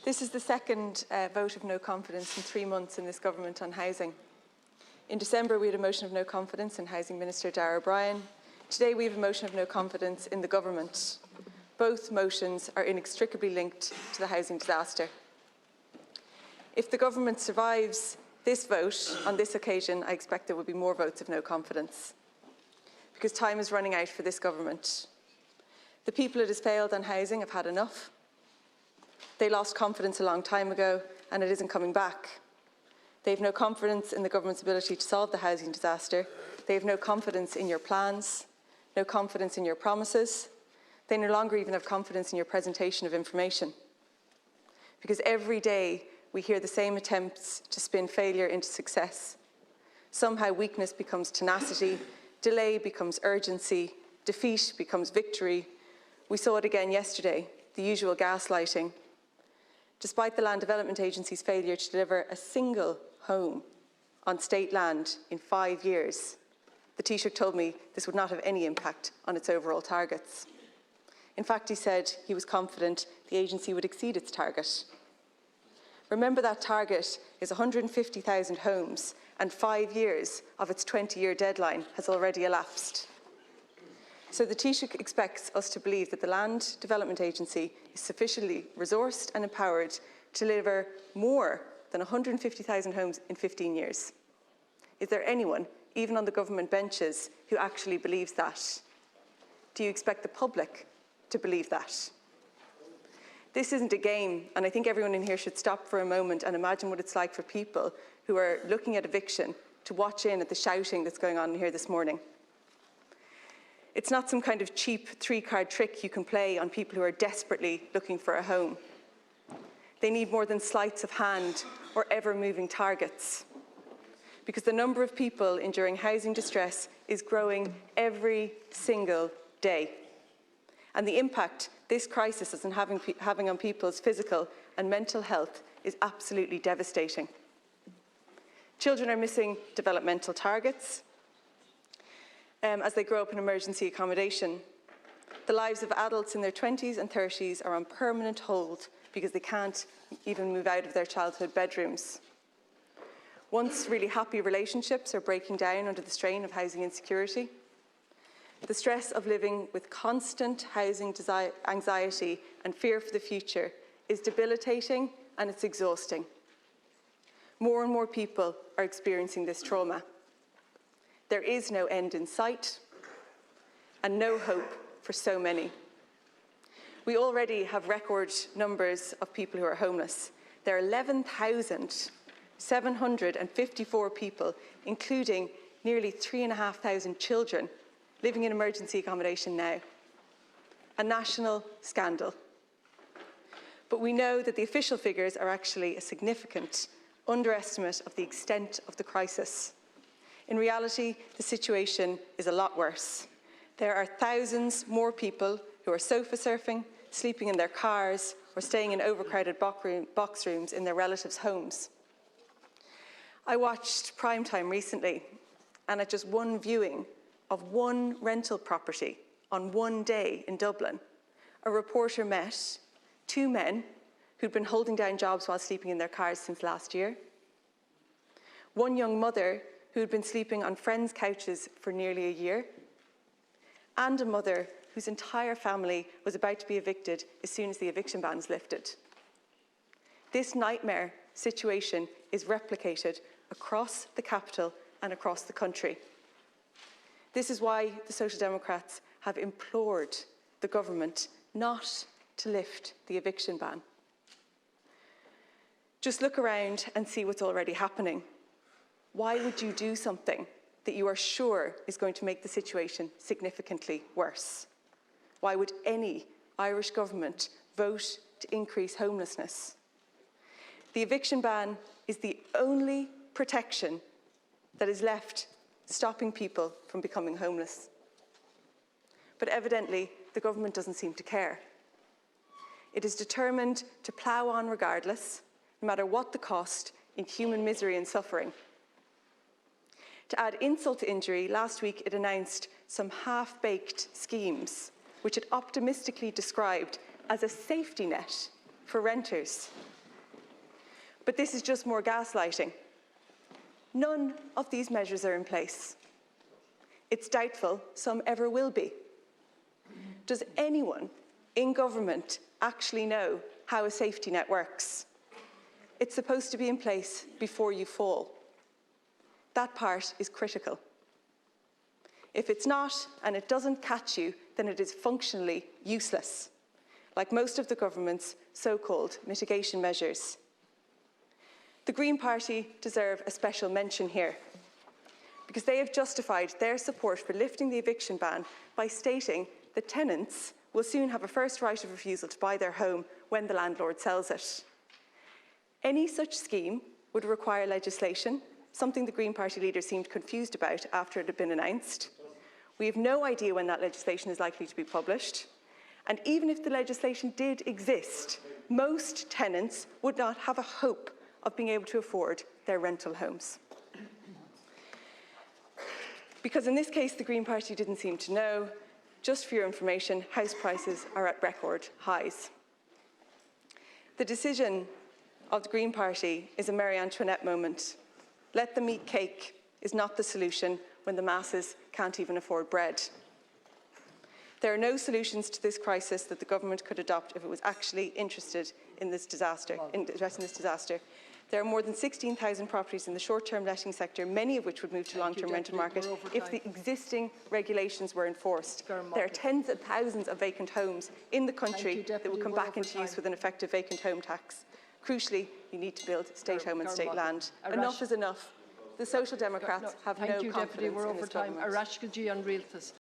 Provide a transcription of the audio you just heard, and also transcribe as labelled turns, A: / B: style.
A: This is the second vote of no confidence in 3 months in this government on housing. In December, we had a motion of no confidence in Housing Minister Darragh O'Brien. Today, we have a motion of no confidence in the government. Both motions are inextricably linked to the housing disaster. If the government survives this vote on this occasion, I expect there will be more votes of no confidence, because time is running out for this government. The people it has failed on housing have had enough. They lost confidence a long time ago, and it isn't coming back. They have no confidence in the government's ability to solve the housing disaster. They have no confidence in your plans, no confidence in your promises. They no longer even have confidence in your presentation of information. Because every day we hear the same attempts to spin failure into success. Somehow weakness becomes tenacity, delay becomes urgency, defeat becomes victory. We saw it again yesterday, the usual gaslighting. Despite the Land Development Agency's failure to deliver a single home on state land in 5 years, the Taoiseach told me this would not have any impact on its overall targets. In fact, he said he was confident the agency would exceed its target. Remember, that target is 150,000 homes, and 5 years of its 20-year deadline has already elapsed. So the Taoiseach expects us to believe that the Land Development Agency is sufficiently resourced and empowered to deliver more than 150,000 homes in 15 years. Is there anyone, even on the government benches, who actually believes that? Do you expect the public to believe that? This isn't a game, and I think everyone in here should stop for a moment and imagine what it's like for people who are looking at eviction to watch in at the shouting that's going on in here this morning. It's not some kind of cheap 3-card trick you can play on people who are desperately looking for a home. They need more than sleights of hand or ever-moving targets, because the number of people enduring housing distress is growing every single day. And the impact this crisis is having on people's physical and mental health is absolutely devastating. Children are missing developmental targets as they grow up in emergency accommodation. The lives of adults in their 20s and 30s are on permanent hold because they can't even move out of their childhood bedrooms. Once really happy relationships are breaking down under the strain of housing insecurity. The stress of living with constant housing anxiety and fear for the future is debilitating and it's exhausting. More and more people are experiencing this trauma. There is no end in sight and no hope for so many. We already have record numbers of people who are homeless. There are 11,754 people, including nearly 3,500 children, living in emergency accommodation now. A national scandal. But we know that the official figures are actually a significant underestimate of the extent of the crisis. In reality, the situation is a lot worse. There are thousands more people who are sofa surfing, sleeping in their cars, or staying in overcrowded box rooms in their relatives' homes. I watched Primetime recently, and at just one viewing of one rental property on one day in Dublin, a reporter met 2 men who'd been holding down jobs while sleeping in their cars since last year, one young mother who had been sleeping on friends' couches for nearly a year, and a mother whose entire family was about to be evicted as soon as the eviction ban was lifted. This nightmare situation is replicated across the capital and across the country. This is why the Social Democrats have implored the government not to lift the eviction ban. Just look around and see what's already happening. Why would you do something that you are sure is going to make the situation significantly worse? Why would any Irish government vote to increase homelessness? The eviction ban is the only protection that is left stopping people from becoming homeless. But evidently, the government doesn't seem to care. It is determined to plough on regardless, no matter what the cost, in human misery and suffering. To add insult to injury, last week it announced some half-baked schemes, which it optimistically described as a safety net for renters. But this is just more gaslighting. None of these measures are in place. It's doubtful some ever will be. Does anyone in government actually know how a safety net works? It's supposed to be in place before you fall. That part is critical. If it's not, and it doesn't catch you, then it is functionally useless, like most of the government's so-called mitigation measures. The Green Party deserve a special mention here, because they have justified their support for lifting the eviction ban by stating that tenants will soon have a first right of refusal to buy their home when the landlord sells it. Any such scheme would require legislation, something the Green Party leader seemed confused about after it had been announced. We have no idea when that legislation is likely to be published. And even if the legislation did exist, most tenants would not have a hope of being able to afford their rental homes. Because in this case, the Green Party didn't seem to know. Just for your information, house prices are at record highs. The decision of the Green Party is a Marie Antoinette moment. Let them eat cake is not the solution when the masses can't even afford bread. There are no solutions to this crisis that the government could adopt if it was actually interested in this disaster, in addressing this disaster. There are more than 16,000 properties in the short-term letting sector, many of which would move to long-term rental market if the existing regulations were enforced. There are tens of thousands of vacant homes in the country that will come back into use with an effective vacant home tax. Crucially, you need to build state home and state land. Enough is enough. The Social Democrats have no confidence in this government.